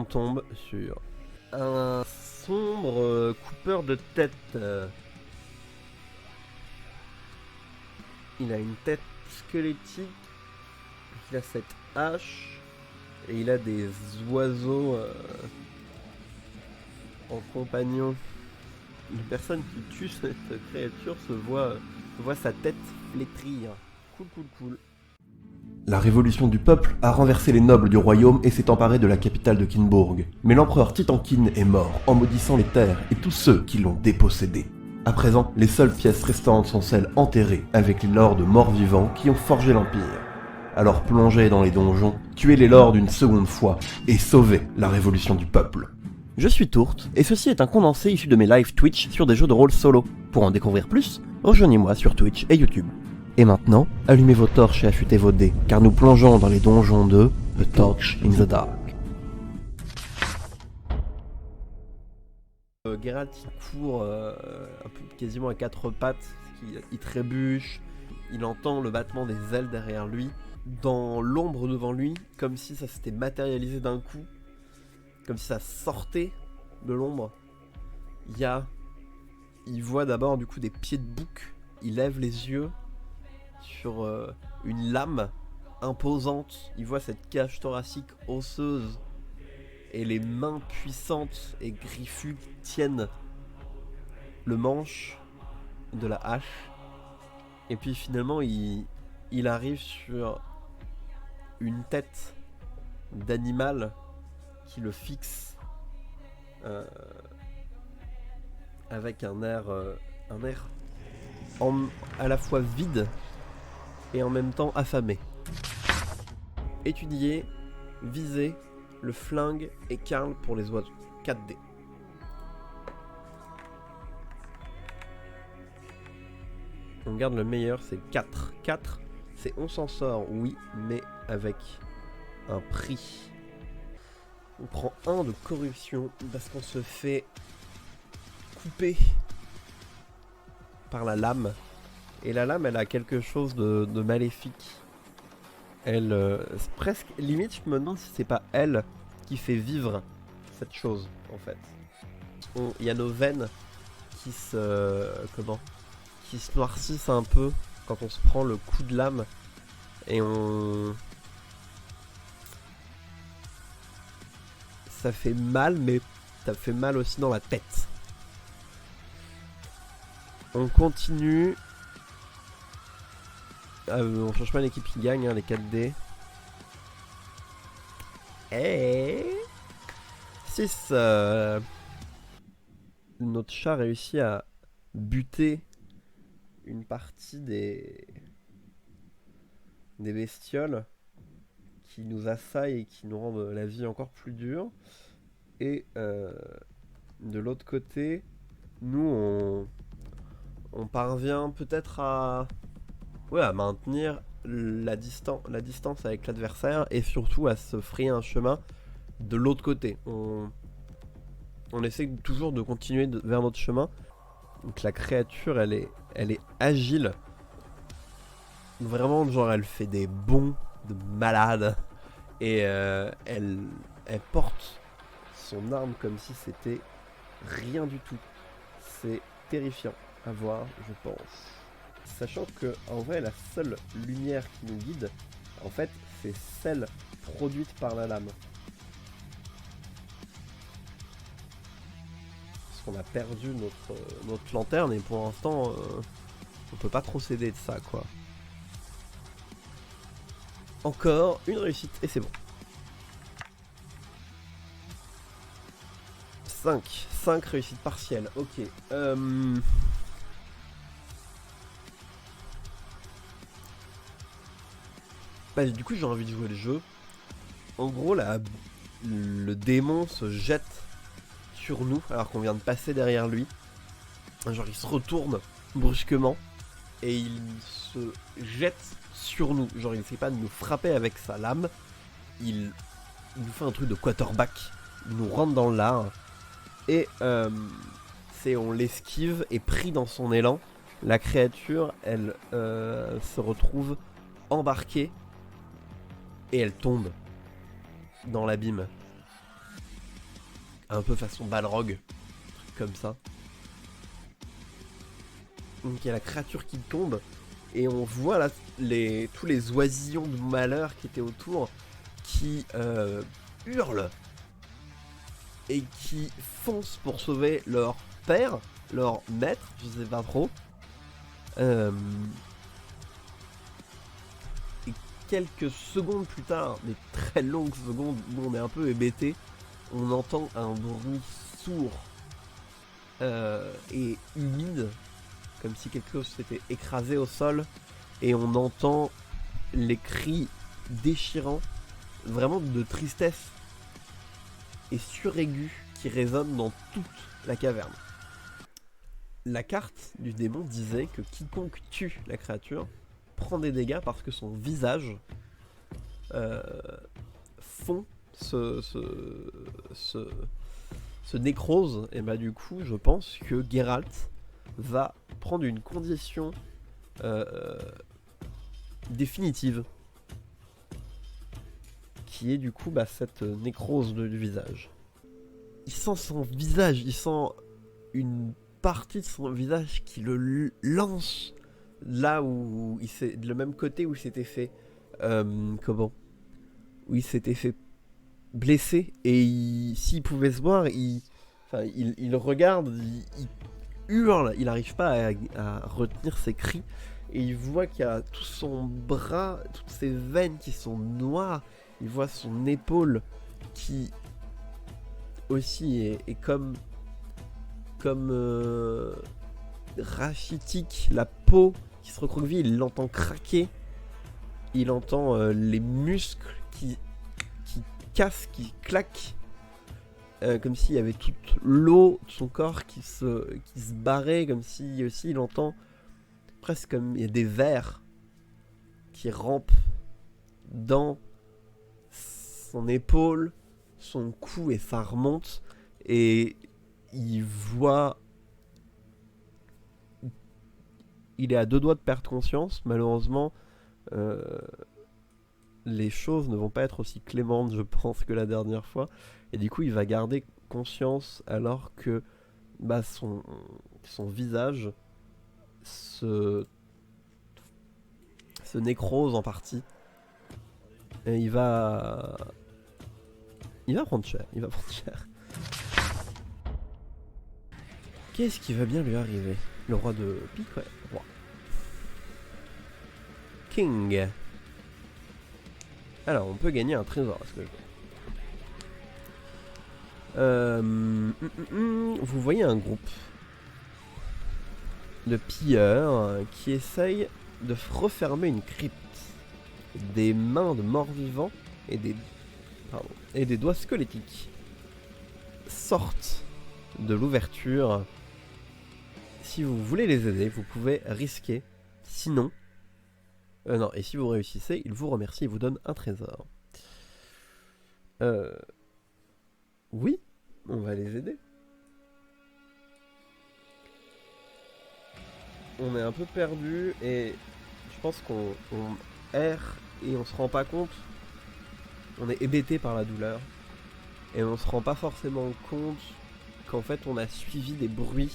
On tombe sur un sombre coupeur de tête. Il a une tête squelettique, il a cette hache et il a des oiseaux en compagnon. La personne qui tue cette créature se voit sa tête flétrir. Cool. La révolution du peuple a renversé les nobles du royaume et s'est emparée de la capitale de Kinbourg. Mais l'empereur Titankin est mort en maudissant les terres et tous ceux qui l'ont dépossédé. À présent, les seules pièces restantes sont celles enterrées avec les lords morts-vivants qui ont forgé l'Empire. Alors plongez dans les donjons, tuez les lords une seconde fois et sauvez la révolution du peuple. Je suis Tourte, et ceci est un condensé issu de mes live Twitch sur des jeux de rôle solo. Pour en découvrir plus, rejoignez-moi sur Twitch et YouTube. Et maintenant, allumez vos torches et affûtez vos dés, car nous plongeons dans les donjons de The Torch in the Dark. Geralt il court un peu quasiment à quatre pattes, il trébuche, il entend le battement des ailes derrière lui, dans l'ombre devant lui, comme si ça s'était matérialisé d'un coup, comme si ça sortait de l'ombre. Il voit d'abord du coup des pieds de bouc, il lève les yeux sur une lame imposante, il voit cette cage thoracique osseuse et les mains puissantes et griffues tiennent le manche de la hache. Et puis finalement il arrive sur une tête d'animal qui le fixe avec un air à la fois vide et en même temps affamé. Étudier, viser, le flingue et Karl pour les oiseaux. 4D. On garde le meilleur, c'est 4. 4, c'est on s'en sort, oui, mais avec un prix. On prend 1 de corruption parce qu'on se fait couper par la lame. Et la lame, elle a quelque chose de maléfique. Elle, c'est presque limite, je me demande si c'est pas elle qui fait vivre cette chose, en fait. Il y a nos veines qui se noircissent un peu quand on se prend le coup de lame et ça fait mal, mais ça fait mal aussi dans la tête. On continue. On change pas l'équipe qui gagne, hein, les 4D. Et 6. Notre chat réussit à buter une partie des bestioles qui nous assaillent et qui nous rendent la vie encore plus dure. Et de l'autre côté, nous on parvient peut-être à maintenir la distance avec l'adversaire et surtout à se frayer un chemin de l'autre côté. On essaie toujours de continuer vers notre chemin. Donc la créature, elle est agile. Vraiment, genre, elle fait des bonds de malade. Et elle porte son arme comme si c'était rien du tout. C'est terrifiant à voir, je pense. Sachant que en vrai la seule lumière qui nous guide, en fait, c'est celle produite par la lame. Parce qu'on a perdu notre lanterne et pour l'instant, on peut pas trop céder de ça, quoi. Encore une réussite et c'est bon. 5 réussites partielles, ok. Bah, du coup j'ai envie de jouer le jeu. En gros le démon se jette sur nous alors qu'on vient de passer derrière lui. Genre il se retourne brusquement et il se jette sur nous. Genre il essaie pas de nous frapper avec sa lame. Il nous fait un truc de quarterback. Il nous rentre dans l'art. Et on l'esquive et pris dans son élan. La créature elle se retrouve embarquée. Et elle tombe dans l'abîme. un peu façon Balrog, comme ça. Donc il y a la créature qui tombe, et on voit là tous les oisillons de malheur qui étaient autour, qui hurlent, et qui foncent pour sauver leur père, leur maître, je sais pas trop. Et quelques secondes plus tard, des très longues secondes où on est un peu hébété, on entend un bruit sourd et humide, comme si quelque chose s'était écrasé au sol, et on entend les cris déchirants, vraiment de tristesse et suraigus, qui résonnent dans toute la caverne. La carte du démon disait que quiconque tue la créature prend des dégâts parce que son visage fond se nécrose. Et bah du coup je pense que Geralt va prendre une condition définitive, qui est du coup cette nécrose du visage. Il sent son visage, il sent une partie de son visage qui le lance là où il s'est, le même côté où il s'était fait où il s'était fait blesser, et s'il pouvait se voir, il regarde, il hurle, il n'arrive pas à retenir ses cris, et il voit qu'il y a tout son bras, toutes ses veines qui sont noires, il voit son épaule qui aussi est comme rachitique, la peau qui se recroqueville, il l'entend craquer, il entend les muscles qui cassent, qui claquent, comme s'il y avait toute l'eau de son corps qui se barrait, comme si aussi il entend presque comme il y a des vers qui rampent dans son épaule, son cou, et ça remonte, et il voit, il est à 2 doigts de perdre conscience. Malheureusement les choses ne vont pas être aussi clémentes, je pense, que la dernière fois, et du coup il va garder conscience alors que son visage se nécrose en partie, et il va prendre cher, Qu'est-ce qui va bien lui arriver? Le roi de pique, ouais, roi. King. Alors, on peut gagner un trésor, est-ce que vous voyez un groupe de pilleurs qui essayent de refermer une crypte. Des mains de morts-vivants et des doigts squelettiques sortent de l'ouverture. Si vous voulez les aider, vous pouvez risquer. Sinon, non, et si vous réussissez, ils vous remercient et vous donnent un trésor. Oui, on va les aider. On est un peu perdu, et je pense qu'on erre et on se rend pas compte. On est hébété par la douleur et on se rend pas forcément compte qu'en fait on a suivi des bruits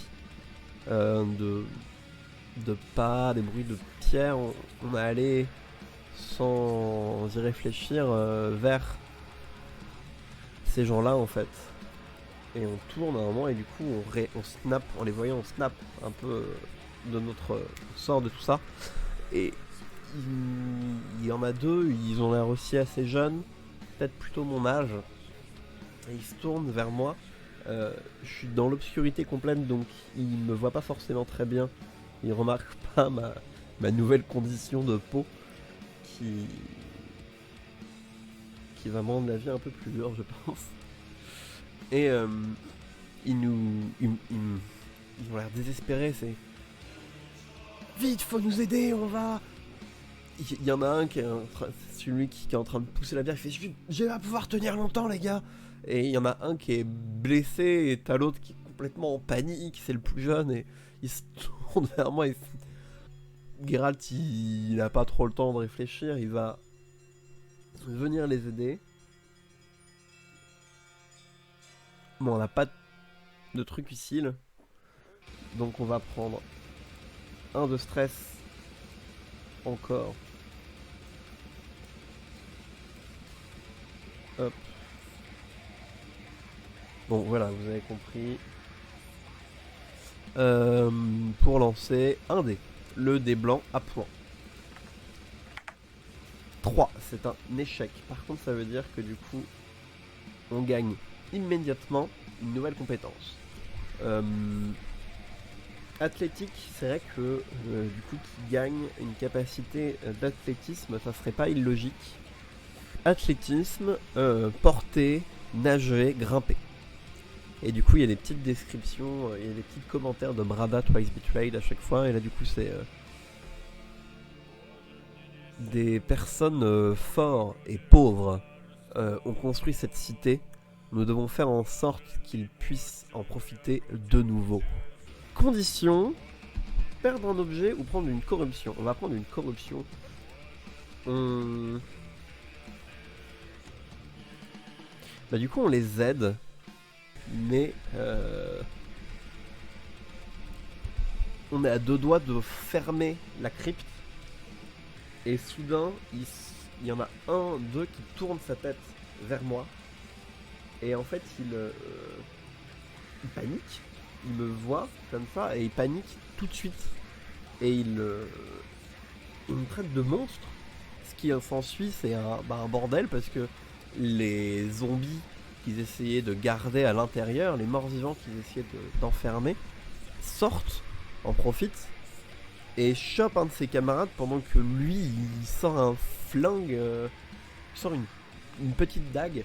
de pas, des bruits de pierre. On est allé sans y réfléchir vers ces gens-là en fait, et on tourne à un moment, et du coup on snap, en les voyant on snap un peu de notre sort de tout ça, et il y en a 2, ils ont l'air aussi assez jeunes, peut-être plutôt mon âge, et ils se tournent vers moi. Je suis dans l'obscurité complète, donc ils me voient pas forcément très bien, ils remarquent pas ma nouvelle condition de peau qui va me rendre la vie un peu plus dure, je pense. Et ils ont l'air désespérés, c'est vite, faut nous aider, on va. Il y en a un qui est celui qui est en train de pousser la bière, il fait je vais pas pouvoir tenir longtemps les gars. Et il y en a un qui est blessé, et t'as l'autre qui est complètement en panique, c'est le plus jeune, et il se tourne vers moi, et Geralt il a pas trop le temps de réfléchir, il va venir les aider. Bon, on n'a pas de truc utile. Donc on va prendre un de stress. Encore. Hop. Bon, voilà, vous avez compris. Pour lancer un dé. Le dé blanc à point. 3, c'est un échec. Par contre, ça veut dire que du coup, on gagne immédiatement une nouvelle compétence. Athlétique, c'est vrai que du coup, qui gagne une capacité d'athlétisme, ça serait pas illogique. Athlétisme, porter, nager, grimper. Et du coup, il y a des petites descriptions, il y a des petits commentaires de Brada Twice Betrayed à chaque fois. Et là, du coup, c'est des personnes fortes et pauvres ont construit cette cité. Nous devons faire en sorte qu'ils puissent en profiter de nouveau. Condition, perdre un objet ou prendre une corruption. On va prendre une corruption. Bah, du coup, on les aide. Mais on est à 2 doigts de fermer la crypte. Et soudain, il y en a un d'eux qui tourne sa tête vers moi. Et en fait, il panique. Il me voit comme ça et il panique tout de suite. Et il me traite de monstre. Ce qui s'ensuit, c'est un bordel parce que les zombies qu'ils essayaient de garder à l'intérieur, les morts vivants qu'ils essayaient d'enfermer, sortent, en profitent, et chopent un de ses camarades pendant que lui, il sort un flingue, il sort une petite dague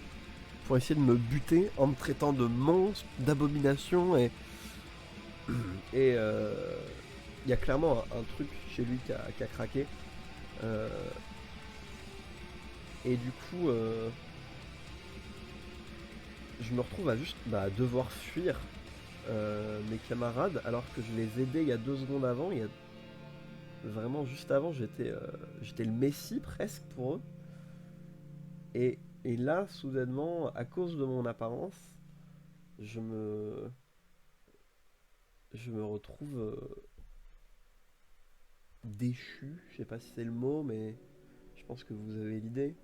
pour essayer de me buter en me traitant de monstre, d'abomination, et il y a clairement un truc chez lui qui a craqué. Et du coup... je me retrouve à juste devoir fuir mes camarades alors que je les aidais il y a 2 secondes avant. Vraiment juste avant, j'étais le messie presque pour eux. Et là, soudainement, à cause de mon apparence, je me retrouve déchu. Je sais pas si c'est le mot, mais je pense que vous avez l'idée.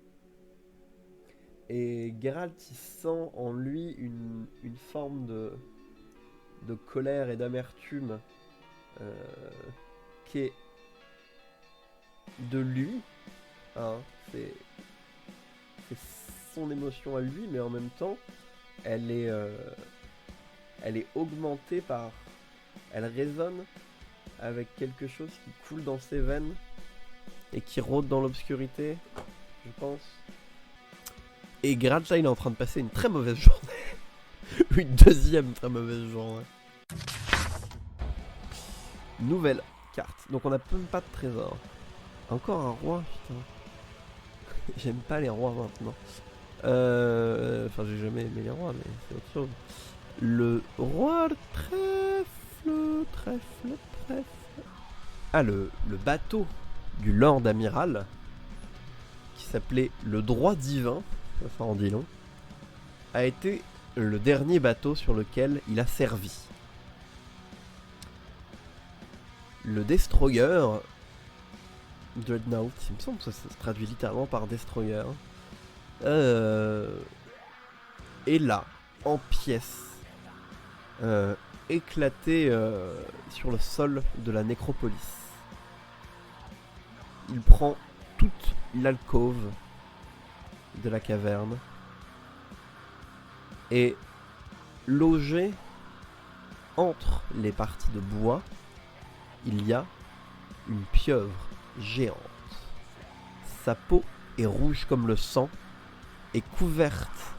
Et Geralt, il sent en lui une forme de colère et d'amertume qui est de lui. Hein, c'est son émotion à lui, mais en même temps, elle est augmentée par... Elle résonne avec quelque chose qui coule dans ses veines et qui rôde dans l'obscurité, je pense. Et Geralt, là, il est en train de passer une très mauvaise journée. Une deuxième très mauvaise journée. Nouvelle carte. Donc on n'a même pas de trésor. Encore un roi, putain. J'aime pas les rois maintenant. Enfin, j'ai jamais aimé les rois, mais c'est autre chose. Le roi trèfle. Ah, le bateau du Lord Amiral, qui s'appelait le Droit Divin, ça en dit long, a été le dernier bateau sur lequel il a servi. Le Destroyer, Dreadnought, il me semble que ça se traduit littéralement par Destroyer, est là, en pièces, éclaté sur le sol de la nécropolis. Il prend toute l'alcôve de la caverne et logé entre les parties de bois, il y a une pieuvre géante. Sa peau est rouge comme le sang et couverte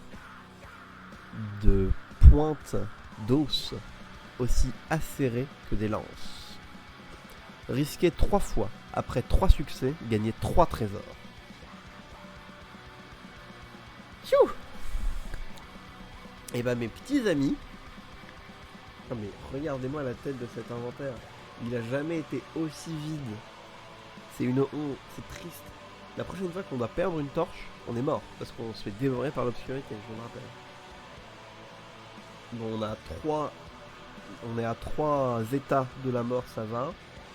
de pointes d'os aussi acérées que des lances. Risquez 3 fois, après 3 succès, gagnez 3 trésors. Tchou! Et bah mes petits amis, non mais regardez-moi la tête de cet inventaire. Il a jamais été aussi vide. C'est une honte, c'est triste. La prochaine fois qu'on doit perdre une torche, on est mort parce qu'on se fait dévorer par l'obscurité, je vous le rappelle. Bon, on est à 3 états de la mort, ça va.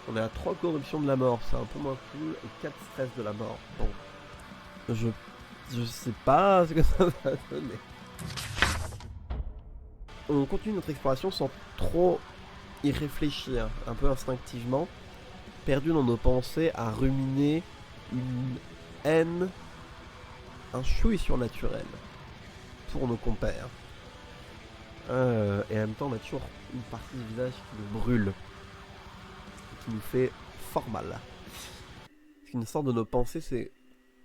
On est à 3 corruptions de la mort, c'est un peu moins cool. Et 4 stress de la mort. Bon. Je sais pas ce que ça va donner. On continue notre exploration sans trop y réfléchir, un peu instinctivement, perdu dans nos pensées à ruminer une haine, un chouï surnaturel pour nos compères. Et en même temps, on a toujours une partie du visage qui nous brûle, qui nous fait fort mal. Ce qui nous sort de nos pensées, c'est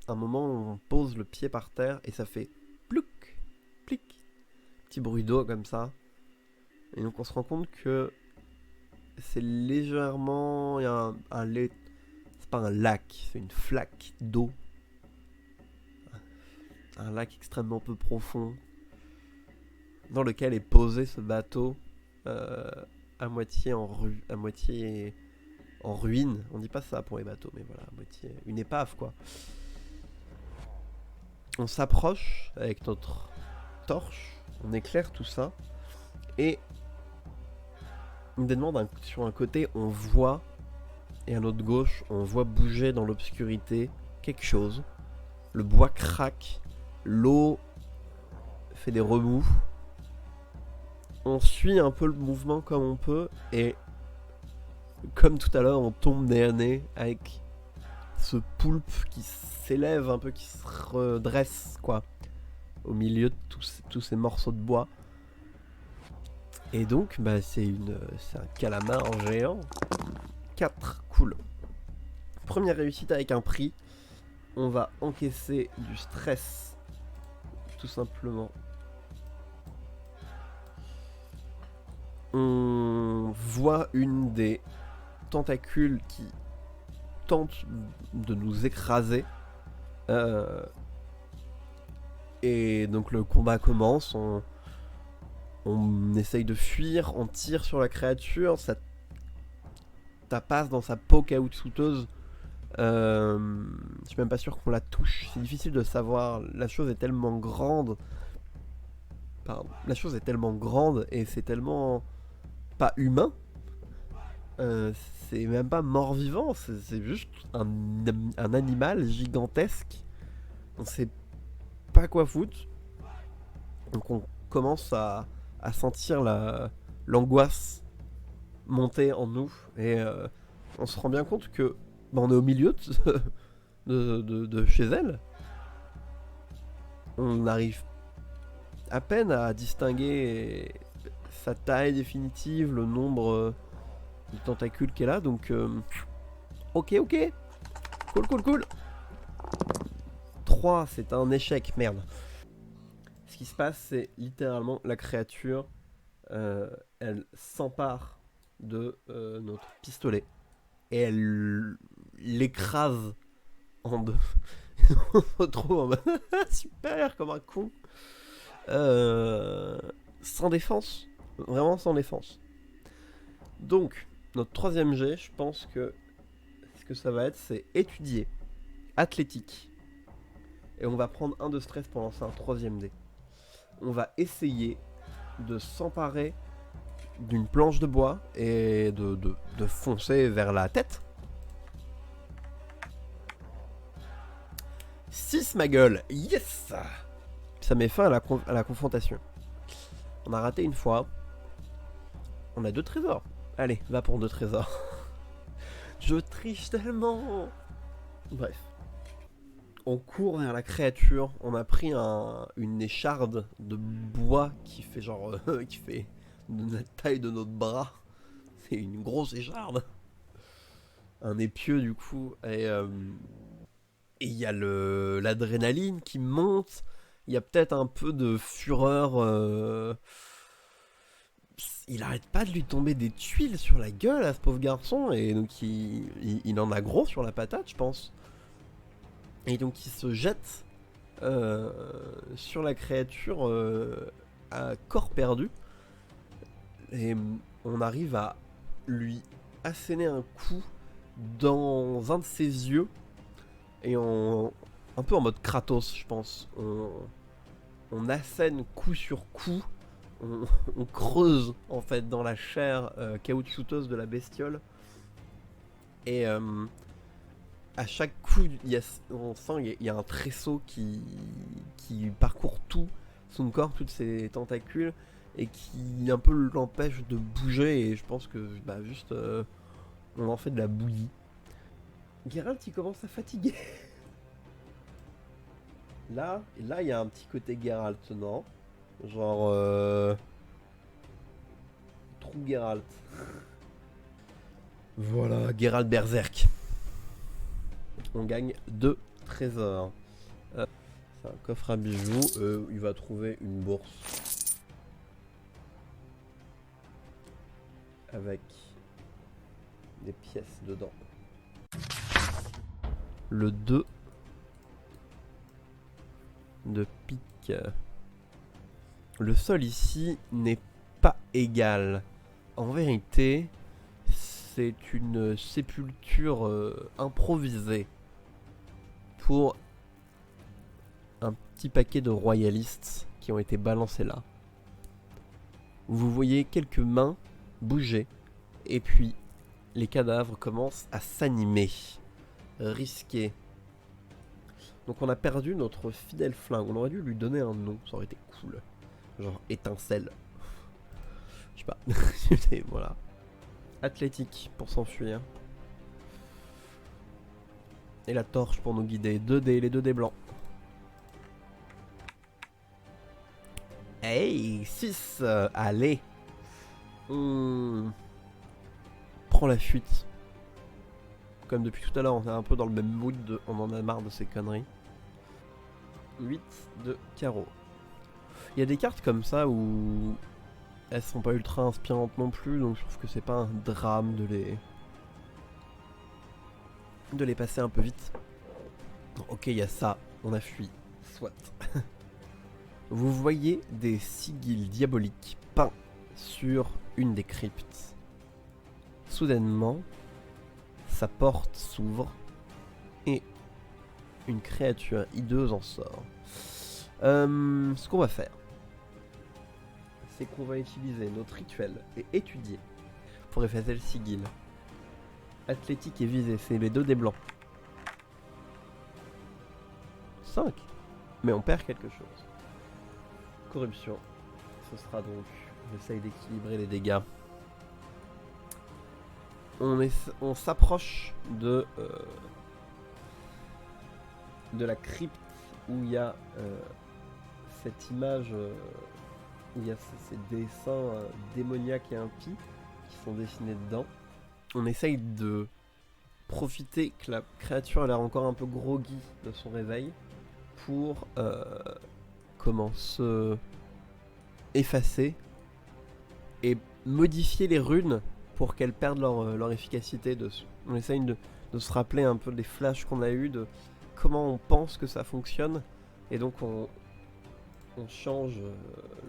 un moment où on pose le pied par terre et ça fait plouc, plic, petit bruit d'eau comme ça. Et donc on se rend compte que c'est légèrement, il y a un lait, c'est pas un lac, c'est une flaque d'eau, un lac extrêmement peu profond, dans lequel est posé ce bateau, à moitié en ruine. On dit pas ça pour les bateaux, mais voilà, à moitié une épave quoi. On s'approche avec notre torche, on éclaire tout ça, et immédiatement sur un côté on voit, et à notre gauche on voit bouger dans l'obscurité quelque chose. Le bois craque, l'eau fait des remous. On suit un peu le mouvement comme on peut, et comme tout à l'heure on tombe nez à nez avec ce poulpe qui s'élève un peu, qui se redresse quoi, au milieu de tous ces morceaux de bois. Et donc bah c'est un calamar géant. 4, cool. Première réussite avec un prix. On va encaisser du stress, tout simplement. On voit une des tentacules qui tente de nous écraser. Et donc le combat commence. On essaye de fuir, on tire sur la créature, ça tapasse dans sa peau caoutchouteuse. Je suis même pas sûr qu'on la touche, c'est difficile de savoir. La chose est tellement grande. Pardon. La chose est tellement grande et c'est tellement pas humain. C'est même pas mort-vivant, c'est juste un animal gigantesque. On sait pas quoi foutre. Donc on commence à sentir l'angoisse monter en nous. Et on se rend bien compte que on est au milieu de chez elle. On arrive à peine à distinguer sa taille définitive, le nombre de tentacules qu'elle a. Donc ok. Cool. 3, c'est un échec, merde. Ce qui se passe, c'est littéralement la créature, elle s'empare de notre pistolet et elle l'écrase en deux. On se retrouve en mode super, comme un con, sans défense, vraiment sans défense. Donc notre troisième jet, je pense que ce que ça va être, c'est étudier athlétique, et on va prendre un de stress pour lancer un troisième dé. On va essayer de s'emparer d'une planche de bois et de foncer vers la tête. 6, ma gueule, yes. Ça met fin à la confrontation. On a raté une fois. On a 2 trésors. Allez, va pour 2 trésors. Je triche tellement. Bref. On court vers la créature. On a pris une écharde de bois qui fait genre qui fait la taille de notre bras. C'est une grosse écharde. Un épieu du coup. Et il y a l'adrénaline qui monte. Il y a peut-être un peu de fureur. Il arrête pas de lui tomber des tuiles sur la gueule à ce pauvre garçon. Et donc il en a gros sur la patate, je pense. Et donc il se jette sur la créature à corps perdu. Et on arrive à lui asséner un coup dans un de ses yeux. Et un peu en mode Kratos, je pense. On assène coup sur coup on creuse en fait dans la chair caoutchouteuse de la bestiole. Et à chaque coup, on sent qu'il y a un tresseau qui parcourt tout son corps, toutes ses tentacules, et qui un peu l'empêche de bouger. Et je pense que juste on en fait de la bouillie. Geralt il commence à fatiguer. Là il y a un petit côté Geralt, non? Genre trou Geralt. Voilà, Geralt Berserk. On gagne 2 trésors. C'est un coffre à bijoux. Il va trouver une bourse avec des pièces dedans. Le 2 de pique. Le sol ici n'est pas égal. En vérité, c'est une sépulture improvisée pour un petit paquet de royalistes qui ont été balancés là. Vous voyez quelques mains bouger et puis les cadavres commencent à s'animer. Risqué. Donc on a perdu notre fidèle flingue. On aurait dû lui donner un nom, ça aurait été cool. Genre étincelle. Je sais pas. Voilà. Athlétique pour s'enfuir. Et la torche pour nous guider. 2 dés, les 2 dés blancs. Hey, 6. Allez. On prend la fuite. Comme depuis tout à l'heure, on est un peu dans le même mood de on en a marre de ces conneries. 8 de carreau. Il y a des cartes comme ça où elles sont pas ultra inspirantes non plus, donc je trouve que c'est pas un drame de les passer un peu vite. Ok, il y a ça, on a fui. Soit. Vous voyez des sigils diaboliques peints sur une des cryptes. Soudainement, sa porte s'ouvre et une créature hideuse en sort. Ce qu'on va faire, c'est qu'on va utiliser notre rituel et étudier pour effacer le sigil. Athlétique et visée, c'est les 2 dés blancs. 5. Mais on perd quelque chose. Corruption. Ce sera donc... On essaye d'équilibrer les dégâts. On s'approche de la crypte où il y a cette image où il y a ces dessins démoniaques et impies qui sont dessinés dedans. On essaye de profiter que la créature a l'air encore un peu groggy de son réveil pour se effacer et modifier les runes pour qu'elles perdent leur efficacité. On essaye de se rappeler un peu des flashs qu'on a eu de comment on pense que ça fonctionne et donc on change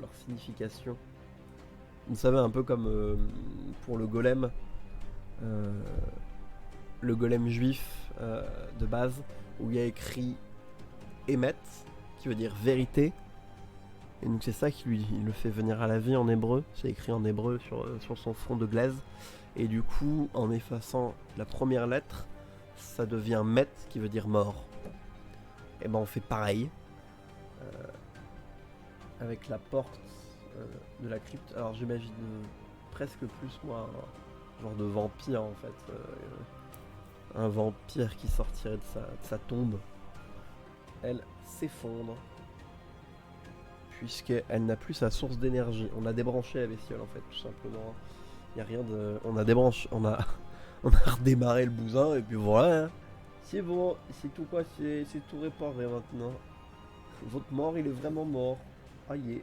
leur signification. Vous savez, un peu comme pour le golem juif de base où il y a écrit Emet qui veut dire vérité, et donc c'est ça qui il le fait venir à la vie en hébreu. C'est écrit en hébreu sur son fond de glaise, et du coup en effaçant la première lettre ça devient Met qui veut dire mort. Et ben on fait pareil avec la porte de la crypte. Alors j'imagine presque plus moi un genre de vampire en fait, un vampire qui sortirait de sa tombe. Elle s'effondre puisqu'elle n'a plus sa source d'énergie. On a débranché la bestiole en fait, tout simplement. Il y a rien de... On a redémarré le bousin et puis voilà. Hein. C'est bon, c'est tout quoi, c'est tout réparé maintenant. Votre mort, il est vraiment mort. Aïe.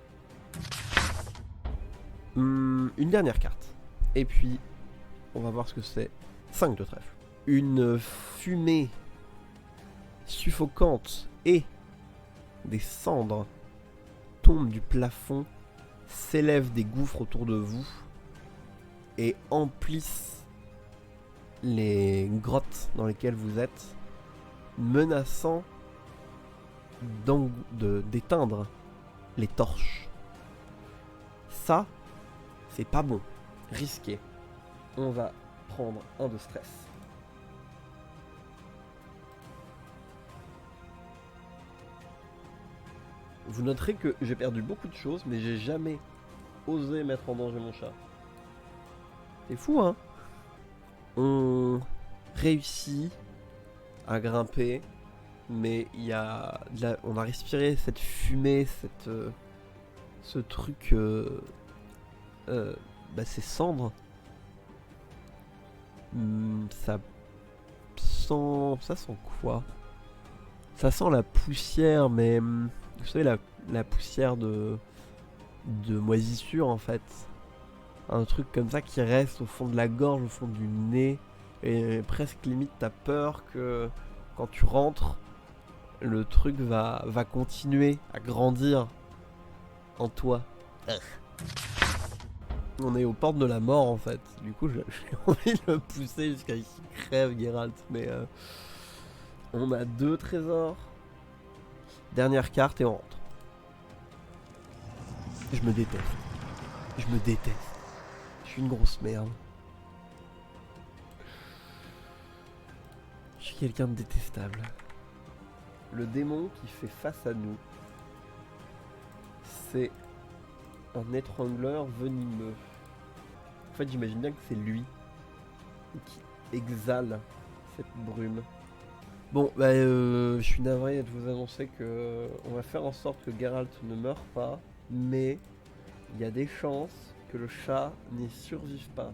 Une dernière carte. Et puis, on va voir ce que c'est. 5 de trèfle. Une fumée suffocante et des cendres tombent du plafond, s'élèvent des gouffres autour de vous et emplissent les grottes dans lesquelles vous êtes, menaçant d'éteindre les torches. ça, c'est pas bon. Risqué. On va prendre un de stress. Vous noterez que j'ai perdu beaucoup de choses, mais j'ai jamais osé mettre en danger mon chat. C'est fou, hein? On réussit à grimper, mais il y a on a respiré cette fumée, ce truc, ces cendres. Ça sent quoi? Ça sent la poussière, mais vous savez la poussière de moisissure en fait. Un truc comme ça qui reste au fond de la gorge, au fond du nez. Et presque limite t'as peur que quand tu rentres, le truc va continuer à grandir en toi. On est aux portes de la mort en fait. Du coup j'ai envie de le pousser jusqu'à ce qu'il crève Geralt. Mais on a 2 trésors. Dernière carte et on rentre. Je me déteste. Je me déteste. Je suis une grosse merde. Je suis quelqu'un de détestable. Le démon qui fait face à nous, c'est un étrangleur venimeux. En fait, j'imagine bien que c'est lui qui exhale cette brume. Bon, je suis navré de vous annoncer que on va faire en sorte que Geralt ne meure pas, mais il y a des chances que le chat n'y survive pas.